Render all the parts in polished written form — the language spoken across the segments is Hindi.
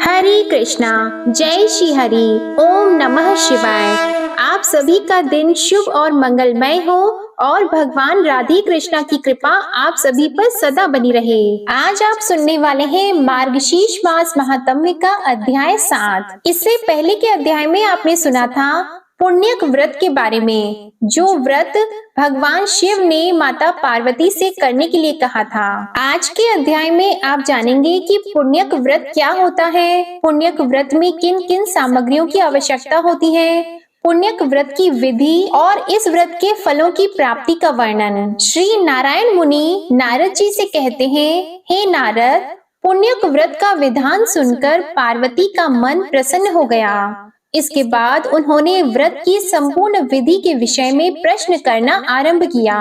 हरे कृष्णा। जय श्री हरि। ओम नमः शिवाय। आप सभी का दिन शुभ और मंगलमय हो और भगवान राधे कृष्णा की कृपा आप सभी पर सदा बनी रहे। आज आप सुनने वाले हैं मार्गशीर्ष मास महात्म्य का अध्याय 7। इससे पहले के अध्याय में आपने सुना था पुण्यक व्रत के बारे में, जो व्रत भगवान शिव ने माता पार्वती से करने के लिए कहा था। आज के अध्याय में आप जानेंगे कि पुण्यक व्रत क्या होता है, पुण्यक व्रत में किन किन सामग्रियों की आवश्यकता होती है, पुण्यक व्रत की विधि और इस व्रत के फलों की प्राप्ति का वर्णन। श्री नारायण मुनि नारद जी से कहते हैं, हे नारद, पुण्यक व्रत का विधान सुनकर पार्वती का मन प्रसन्न हो गया। इसके बाद उन्होंने व्रत की संपूर्ण विधि के विषय में प्रश्न करना आरंभ किया।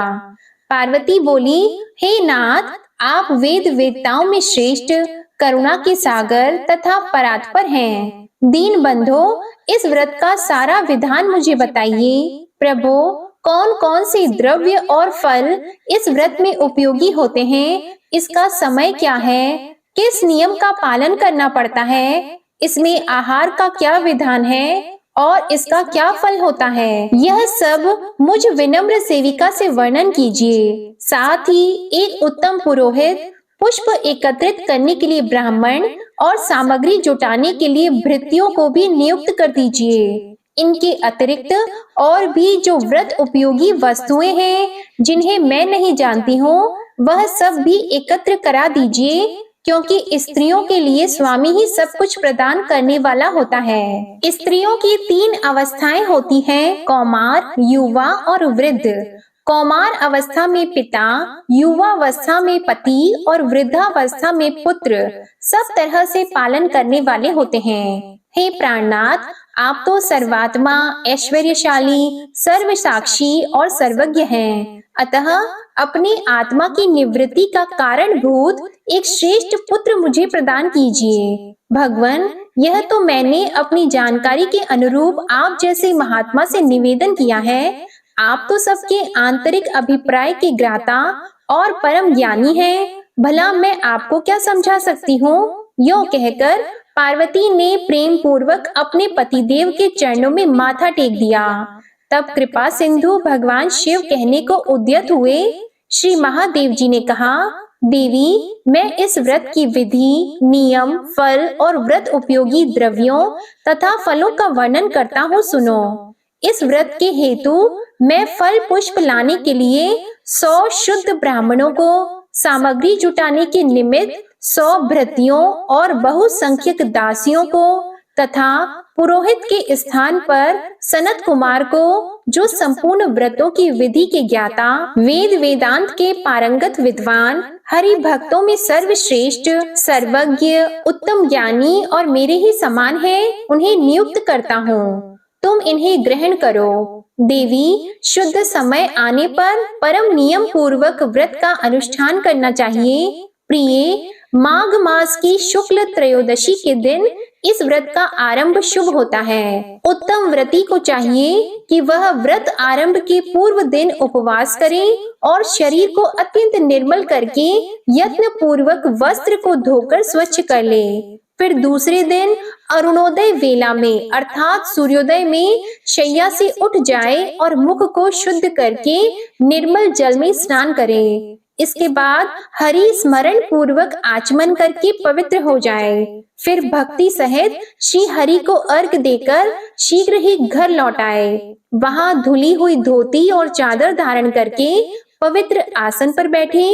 पार्वती बोली, हे नाथ, आप वेद वेदताओं में श्रेष्ठ, करुणा के सागर तथा परात्पर हैं। दीन बंधो, इस व्रत का सारा विधान मुझे बताइए। प्रभु, कौन कौन से द्रव्य और फल इस व्रत में उपयोगी होते हैं, इसका समय क्या है, किस नियम का पालन करना पड़ता है, इसमें आहार का क्या विधान है और इसका क्या फल होता है, यह सब मुझ विनम्र सेविका से वर्णन कीजिए। साथ ही एक उत्तम पुरोहित, पुष्प एकत्रित करने के लिए ब्राह्मण और सामग्री जुटाने के लिए भृत्यों को भी नियुक्त कर दीजिए। इनके अतिरिक्त और भी जो व्रत उपयोगी वस्तुएं हैं जिन्हें मैं नहीं जानती हूँ, वह सब भी एकत्र करा दीजिए, क्योंकि स्त्रियों के लिए स्वामी ही सब कुछ प्रदान करने वाला होता है। स्त्रियों की 3 अवस्थाएं होती हैं, कौमार, युवा और वृद्ध। कौमार अवस्था में पिता, युवावस्था में पति और वृद्धावस्था में पुत्र सब तरह से पालन करने वाले होते हैं। हे प्राणनाथ, आप तो सर्वात्मा, ऐश्वर्यशाली, सर्वसाक्षी और सर्वज्ञ हैं। अतः अपनी आत्मा की निवृत्ति का कारणभूत एक श्रेष्ठ पुत्र मुझे प्रदान कीजिए। भगवान, यह तो मैंने अपनी जानकारी के अनुरूप आप जैसे महात्मा से निवेदन किया है। आप तो सबके आंतरिक अभिप्राय के ज्ञाता और परम ज्ञानी हैं। भला मैं आपको क्या समझा सकती हूँ। यो कहकर पार्वती ने प्रेम पूर्वक अपने पतिदेव के चरणों में माथा टेक दिया। तब कृपा सिंधु भगवान शिव कहने को उद्यत हुए। श्री महादेव जी ने कहा, देवी, मैं इस व्रत की विधि, नियम, फल और व्रत उपयोगी द्रव्यों तथा फलों का वर्णन करता हूँ, सुनो। इस व्रत के हेतु मैं फल पुष्प लाने के लिए 100 शुद्ध ब्राह्मणों को, सामग्री जुटाने के निमित्त 100 भृत्यों और बहुसंख्यक दासियों को तथा पुरोहित के स्थान पर सनत कुमार को, जो संपूर्ण व्रतों की विधि के ज्ञाता, वेद वेदांत के पारंगत विद्वान, हरि भक्तों में सर्वश्रेष्ठ, सर्वज्ञ, उत्तम ज्ञानी और मेरे ही समान है, उन्हें नियुक्त करता हूँ। तुम इन्हें ग्रहण करो। देवी, शुद्ध समय आने पर परम नियम पूर्वक व्रत का अनुष्ठान करना चाहिए। प्रिय, माघ मास की शुक्ल त्रयोदशी के दिन इस व्रत का आरंभ शुभ होता है। उत्तम व्रती को चाहिए कि वह व्रत आरंभ के पूर्व दिन उपवास करे और शरीर को अत्यंत निर्मल करके यत्न पूर्वक वस्त्र को धोकर स्वच्छ कर ले। फिर दूसरे दिन अरुणोदय वेला में अर्थात सूर्योदय में शैया से उठ जाए और मुख को शुद्ध करके निर्मल जल में स्नान करे। इसके बाद हरि स्मरण पूर्वक आचमन करके पवित्र हो जाए। फिर भक्ति सहित श्री हरि को अर्घ देकर शीघ्र ही घर लौट आए। वहां धुली हुई धोती और चादर धारण करके पवित्र आसन पर बैठे।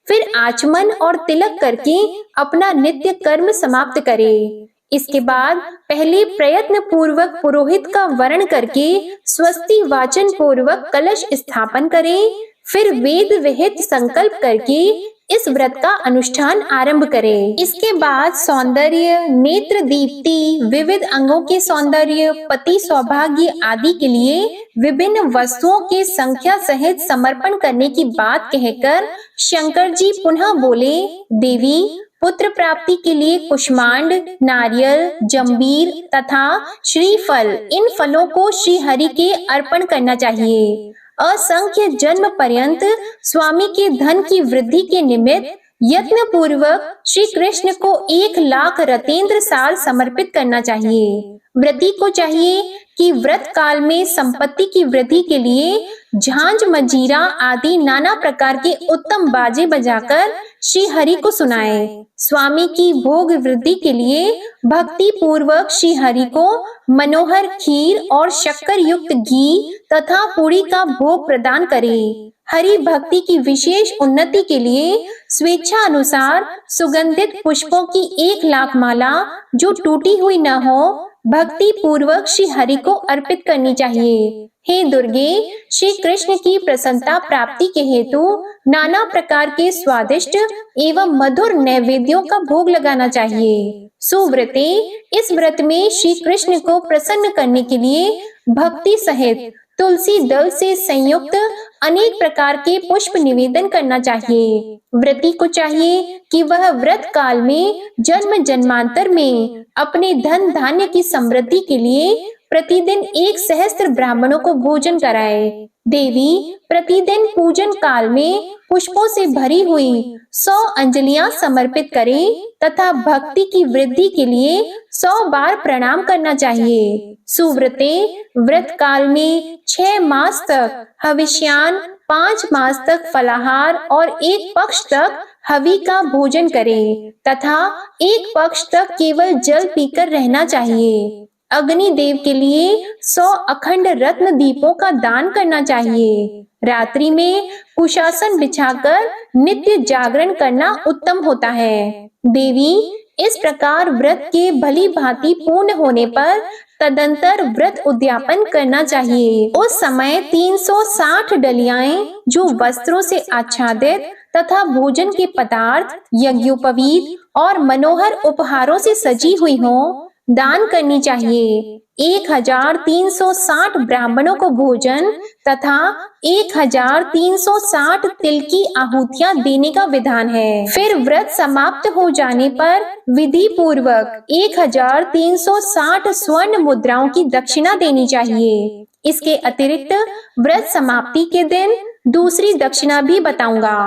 फिर आचमन और तिलक करके अपना नित्य कर्म समाप्त करे। इसके बाद पहले प्रयत्न पूर्वक पुरोहित का वरण करके स्वस्ति वाचन पूर्वक कलश स्थापन करे। फिर वेद विहित संकल्प करके इस व्रत का अनुष्ठान आरंभ करें। इसके बाद सौंदर्य, नेत्र दीप्ति, विविध अंगों के सौंदर्य, पति सौभाग्य आदि के लिए विभिन्न वस्तुओं के संख्या सहित समर्पण करने की बात कहकर शंकर जी पुनः बोले, देवी, पुत्र प्राप्ति के लिए कुष्मांड, नारियल, जंबीर तथा श्रीफल, इन फलों को श्री हरि के अर्पण करना चाहिए। असंख्य जन्म पर्यंत स्वामी के धन की वृद्धि के निमित्त यत्न पूर्वक श्री कृष्ण को 1,00,000 रतेंद्र साल समर्पित करना चाहिए। व्रती को चाहिए कि व्रत काल में संपत्ति की वृद्धि के लिए झांझ, मजीरा आदि नाना प्रकार के उत्तम बाजे बजाकर श्री हरि को सुनाए। स्वामी की भोग वृद्धि के लिए भक्ति पूर्वक श्री हरि को मनोहर खीर और शक्कर युक्त घी तथा पूरी का भोग प्रदान करे। हरि भक्ति की विशेष उन्नति के लिए स्वेच्छा अनुसार सुगंधित पुष्पों की 1,00,000 माला जो टूटी हुई न हो, भक्ति पूर्वक श्री हरि को अर्पित करनी चाहिए। हे दुर्गे, श्री कृष्ण की प्रसन्नता प्राप्ति के हेतु नाना प्रकार के स्वादिष्ट एवं मधुर नैवेद्यों का भोग लगाना चाहिए। सुव्रते, इस व्रत में श्री कृष्ण को प्रसन्न करने के लिए भक्ति सहित तुलसी दल से संयुक्त अनेक प्रकार के पुष्प निवेदन करना चाहिए। व्रती को चाहिए कि वह व्रत काल में जन्म जन्मांतर में अपने धन धान्य की समृद्धि के लिए प्रतिदिन 1,000 ब्राह्मणों को भोजन कराए। देवी, प्रतिदिन पूजन काल में पुष्पों से भरी हुई 100 अंजलियां समर्पित करें तथा भक्ति की वृद्धि के लिए 100 बार प्रणाम करना चाहिए। सुव्रते, व्रत काल में 6 मास तक हविष्यान, 5 मास तक फलाहार और 1 पक्ष तक हवि का भोजन करें तथा 1 पक्ष तक केवल जल पीकर रहना चाहिए। अग्नि देव के लिए 100 अखंड रत्न दीपों का दान करना चाहिए। रात्रि में कुशासन बिछाकर नित्य जागरण करना उत्तम होता है। देवी, इस प्रकार व्रत के भली भांति पूर्ण होने पर तदंतर व्रत उद्यापन करना चाहिए। उस समय 360 डलियाएं जो वस्त्रों से आच्छादित तथा भोजन के पदार्थ, यज्ञोपवीत और मनोहर उपहारों से सजी हुई हों, दान करनी चाहिए। 1,360 ब्राह्मणों को भोजन तथा 1,360 तिल की आहुतियां देने का विधान है। फिर व्रत समाप्त हो जाने पर विधि पूर्वक 1,360 स्वर्ण मुद्राओं की दक्षिणा देनी चाहिए। इसके अतिरिक्त व्रत समाप्ति के दिन दूसरी दक्षिणा भी बताऊंगा।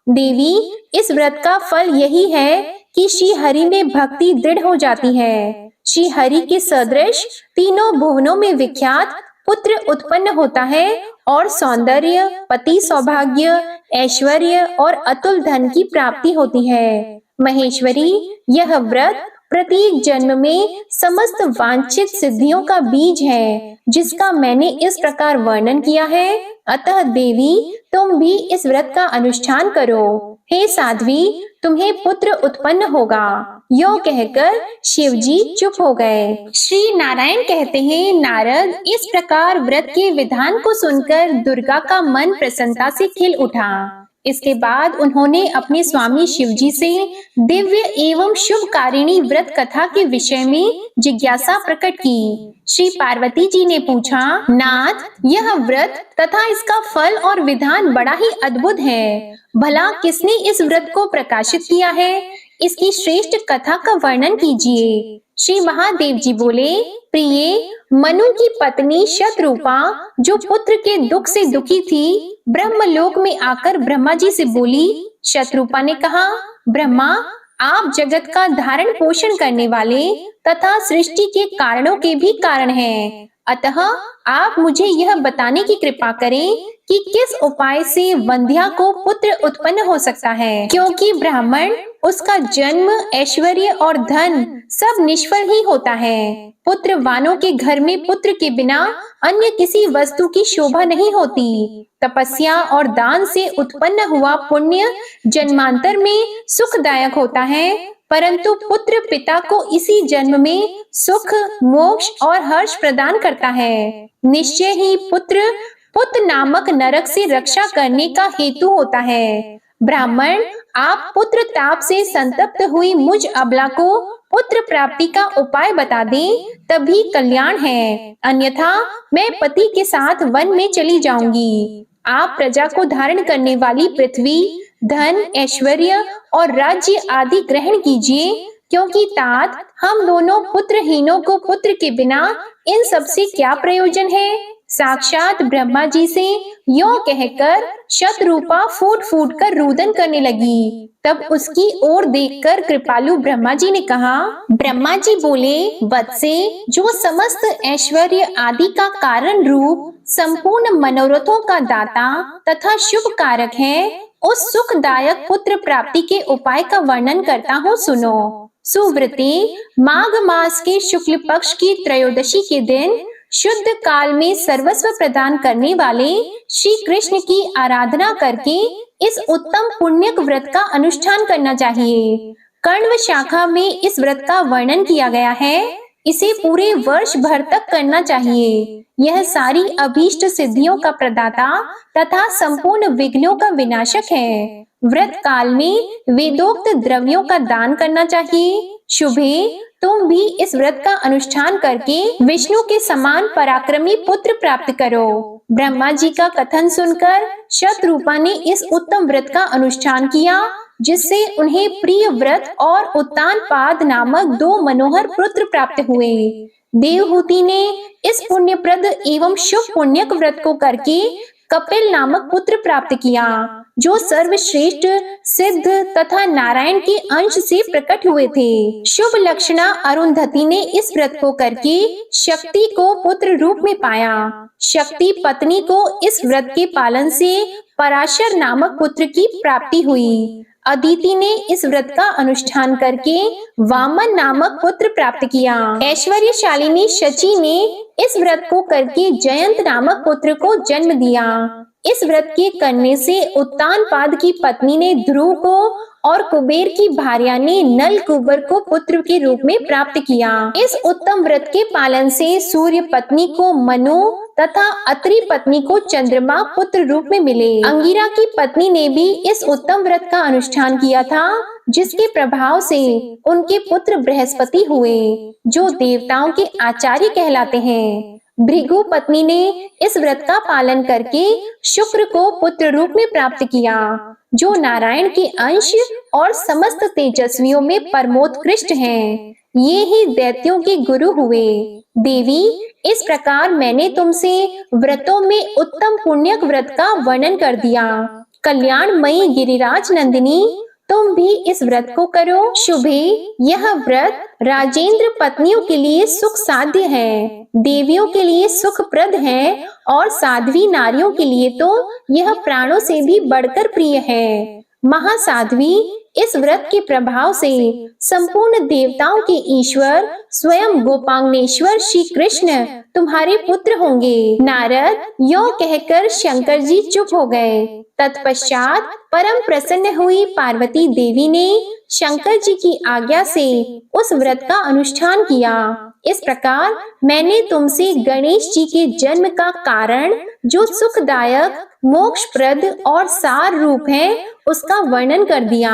देवी, इस व्रत का फल यही है कि श्री हरि में भक्ति दृढ़ हो जाती है। श्री हरि के सदृश तीनों भुवनों में विख्यात पुत्र उत्पन्न होता है और सौंदर्य, पति सौभाग्य, ऐश्वर्य और अतुल धन की प्राप्ति होती है। महेश्वरी, यह व्रत प्रत्येक जन्म में समस्त वांछित सिद्धियों का बीज है, जिसका मैंने इस प्रकार वर्णन किया है। अतः देवी, तुम भी इस व्रत का अनुष्ठान करो। हे साध्वी, तुम्हें पुत्र उत्पन्न होगा। यो कहकर शिवजी चुप हो गए। श्री नारायण कहते हैं, नारद, इस प्रकार व्रत के विधान को सुनकर दुर्गा का मन प्रसन्नता से खिल उठा। इसके बाद उन्होंने अपने स्वामी शिवजी से दिव्य एवं शुभकारिणी व्रत कथा के विषय में जिज्ञासा प्रकट की। श्री पार्वती जी ने पूछा, नाथ, यह व्रत तथा इसका फल और विधान बड़ा ही अद्भुत है। भला किसने इस व्रत को प्रकाशित किया है? इसकी श्रेष्ठ कथा का वर्णन कीजिए। श्री महादेव जी बोले, प्रिय, मनु की पत्नी शतरूपा जो पुत्र के दुख से दुखी थी, ब्रह्मलोक में आकर ब्रह्मा जी से बोली। शतरूपा ने कहा, ब्रह्मा, आप जगत का धारण पोषण करने वाले तथा सृष्टि के कारणों के भी कारण हैं। अतः आप मुझे यह बताने की कृपा करें कि किस उपाय से वंध्या को पुत्र उत्पन्न हो सकता है, क्योंकि ब्राह्मण उसका जन्म, ऐश्वर्य और धन सब निष्फल ही होता है। पुत्रवानों के घर में पुत्र के बिना अन्य किसी वस्तु की शोभा नहीं होती। तपस्या और दान से उत्पन्न हुआ पुण्य जन्मांतर में सुखदायक होता है, परंतु पुत्र पिता को इसी जन्म में सुख, मोक्ष और हर्ष प्रदान करता है। निश्चय ही पुत्र पुत नामक नरक से रक्षा करने का हेतु होता है। ब्राह्मण, आप पुत्र ताप से संतप्त हुई मुझ अबला को पुत्र प्राप्ति का उपाय बता दें, तभी कल्याण है, अन्यथा मैं पति के साथ वन में चली जाऊंगी। आप प्रजा को धारण करने वाली पृथ्वी, धन, ऐश्वर्य और राज्य आदि ग्रहण कीजिए, क्योंकि तात हम दोनों पुत्रहीनों को पुत्र के बिना इन सब से क्या प्रयोजन है। साक्षात ब्रह्मा जी से यो कहकर शतरूपा फूट फूट कर रुदन करने लगी। तब उसकी ओर देखकर कृपालु ब्रह्मा जी ने कहा, ब्रह्मा जी बोले, वत्से, जो समस्त ऐश्वर्य आदि का कारण रूप संपूर्ण मनोरथों का दाता तथा शुभ कारक है, उस सुखदायक पुत्र प्राप्ति के उपाय का वर्णन करता हूँ, सुनो। सुव्रते, माघ मास के शुक्ल पक्ष की त्रयोदशी के दिन शुद्ध काल में सर्वस्व प्रदान करने वाले श्री कृष्ण की आराधना करके इस उत्तम पुण्यक व्रत का अनुष्ठान करना चाहिए। कण्व शाखा में इस व्रत का वर्णन किया गया है। इसे पूरे वर्ष भर तक करना चाहिए। यह सारी अभीष्ट सिद्धियों का प्रदाता तथा संपूर्ण विघ्नों का विनाशक है। व्रत काल में वेदोक्त द्रव्यों का दान करना चाहिए। शुभे, तुम भी इस व्रत का अनुष्ठान करके विष्णु के समान पराक्रमी पुत्र प्राप्त करो। ब्रह्मा जी का कथन सुनकर शतरूपा ने इस उत्तम व्रत का अनुष्ठान किया, जिससे उन्हें प्रिय व्रत और उत्तानपाद नामक 2 मनोहर पुत्र प्राप्त हुए। देवहूति ने इस पुण्यप्रद एवं शुभ पुण्यक व्रत को करके कपिल नामक पुत्र प्राप्त किया, जो सर्वश्रेष्ठ सिद्ध तथा नारायण के अंश से प्रकट हुए थे। शुभ लक्षणा अरुंधति ने इस व्रत को करके शक्ति को पुत्र रूप में पाया। शक्ति पत्नी को इस व्रत के पालन से पराशर नामक पुत्र की प्राप्ति हुई। अदिति ने इस व्रत का अनुष्ठान करके वामन नामक पुत्र प्राप्त किया। ऐश्वर्यशालिनी शची ने इस व्रत को करके जयंत नामक पुत्र को जन्म दिया। इस व्रत के करने से उत्तानपाद की पत्नी ने ध्रुव को और कुबेर की भार्या ने नल कुबर को पुत्र के रूप में प्राप्त किया। इस उत्तम व्रत के पालन से सूर्य पत्नी को मनु तथा अत्रि पत्नी को चंद्रमा पुत्र रूप में मिले। अंगिरा की पत्नी ने भी इस उत्तम व्रत का अनुष्ठान किया था, जिसके प्रभाव से उनके पुत्र बृहस्पति हुए, जो देवताओं के आचार्य कहलाते हैं। भृगु पत्नी ने इस व्रत का पालन करके शुक्र को पुत्र रूप में प्राप्त किया, जो नारायण के अंश और समस्त तेजस्वियों में परमोत्कृष्ट हैं। ये ही दैत्यों के गुरु हुए। देवी, इस प्रकार मैंने तुमसे व्रतों में उत्तम पुण्यक व्रत का वर्णन कर दिया। कल्याणमयी गिरिराज नंदिनी, तुम भी इस व्रत को करो। शुभे, यह व्रत राजेंद्र पत्नियों के लिए सुख साध्य है, देवियों के लिए सुखप्रद है और साध्वी नारियों के लिए तो यह प्राणों से भी बढ़कर प्रिय है। महासाध्वी, इस व्रत के प्रभाव से संपूर्ण देवताओं के ईश्वर स्वयं गोपांगनेश्वर श्री कृष्ण तुम्हारे पुत्र होंगे। नारद यो कहकर शंकर जी चुप हो गए। तत्पश्चात परम प्रसन्न हुई पार्वती देवी ने शंकर जी की आज्ञा से उस व्रत का अनुष्ठान किया। इस प्रकार मैंने तुमसे गणेश जी के जन्म का कारण, जो सुखदायक, मोक्षप्रद और सार रूप है, उसका वर्णन कर दिया।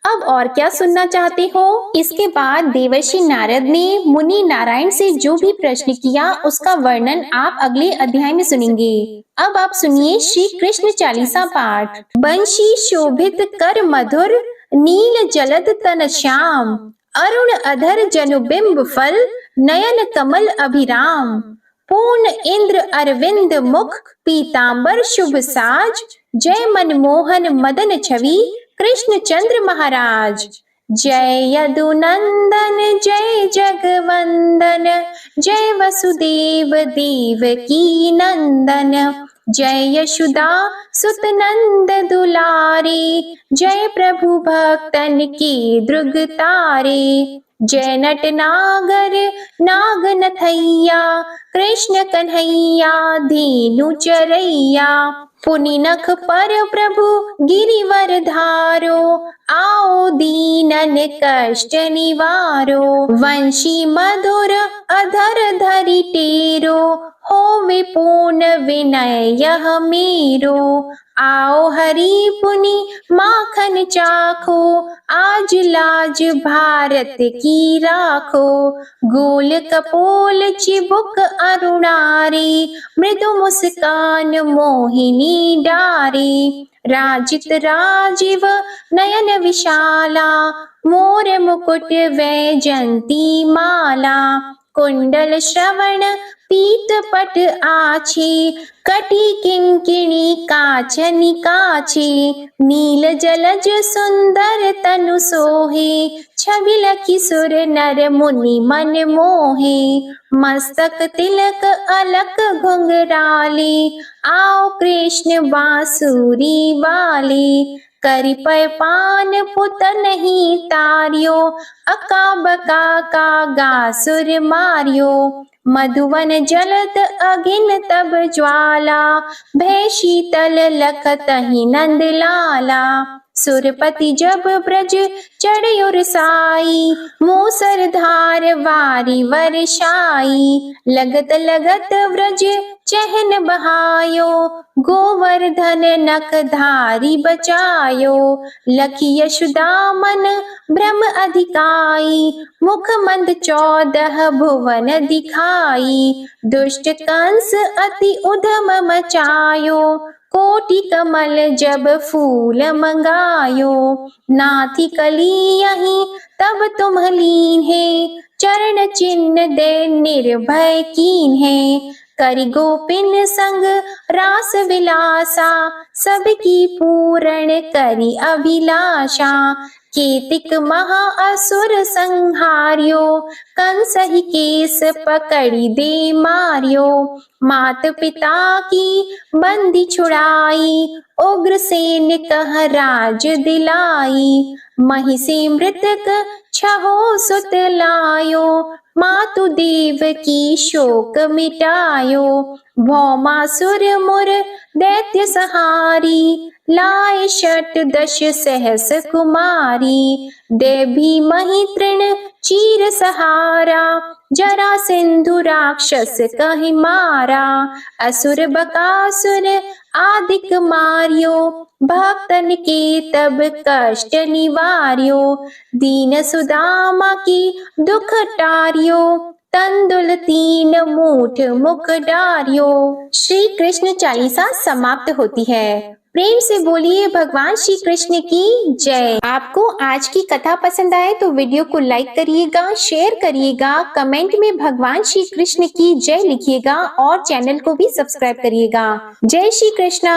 अब और क्या सुनना चाहते हो? इसके बाद देवर्षि नारद ने मुनि नारायण से जो भी प्रश्न किया, उसका वर्णन आप अगले अध्याय में सुनेंगे। अब आप सुनिए श्री कृष्ण चालीसा पाठ। बंशी शोभित कर मधुर, नील जलद तन श्याम, अरुण अधर जनुबिंब फल, नयन कमल अभिराम, पूर्ण इंद्र अरविंद मुख, पीतांबर शुभ साज, जय मनमोहन मदन छवि, कृष्ण चंद्र महाराज। जय यदुनंदन जय जगवंदन, जय वसुदेव देवकी नंदन, जय यशोदा सुत नंद दुलारे, जय प्रभु भक्तन के दृग तारे, जय नट नागर नाग नथैया, कृष्ण कन्हैया धेनु चरैया, पुनि नख पर प्रभु गिरिवर धारो, आओ दीनन कष्ट निवारो, वंशी मधुर अधर धरि टेरो, होवे पूर्ण विनय यह मेरो, आओ हरि पुनि माखन चाखो, आज लाज भारत की राखो, गोल कपोल चिबुक अरुणारी, मृदु मुस्कान मोहिनी डारी, राजित राजीव नयन विशाला, मोर मुकुट वैजंती माला, कुंडल श्रवण पीत पट आछे, कटी किंकिणी काचनि काछे, नील जलज सुंदर तनु सोहे, छबिल किशोर नर मुनि मन मोहे, मस्तक तिलक अलक घुंघराले, आओ कृष्ण बांसुरी वाले, करि पय पान पुत नहीं तारियो, अका बका का गासुर मारियो, मधुवन जलत अगिन तब ज्वाला, भय शीतल लखतहि नंद लाला, सुरपति जब ब्रज चढ़्योर साई, मूसर धार वारी वर्षाई, लगत लगत व्रज चहन बहायो, गोवर्धन नख धारी बचायो, लखी यशोदा मन भ्रम अधिकाई, मुख मंद 14 भुवन दिखाई, दुष्ट कंस अति उधम मचायो, कोटि कमल जब फूल मंगायो, नाथी कली यहीं तब तुम लीन है, चरण चिन्ह दे निर्भय कीन है, करि गोपिन संग रास विलासा, सबकी पूर्ण करि अभिलाषा, केतिक महा असुर संहार्यो, कंस ही केस पकड़ी दे मारियो, मात पिता की बंदी छुड़ाई, उग्रसेन कह राज दिलाई, महिषी मृतक छहो सुत लायो, मातु देव की शोक मिटायो, भौमासुर मुर दैत्य सहारी, लाए 18 सहस कुमारी, देवी मही तृण चीर सहारा, जरा सिंधु राक्षस कहि मारा, असुर बकासुर आदिक मारियो, भक्तन के तब कष्ट निवार्यो, दीन सुदामा की दुख टारियो, तंदुल 3 मूठ मुख डारियो। श्री कृष्ण चालीसा समाप्त होती है। प्रेम से बोलिए भगवान श्री कृष्ण की जय। आपको आज की कथा पसंद आए तो वीडियो को लाइक करिएगा, शेयर करिएगा, कमेंट में भगवान श्री कृष्ण की जय लिखिएगा और चैनल को भी सब्सक्राइब करिएगा। जय श्री कृष्ण।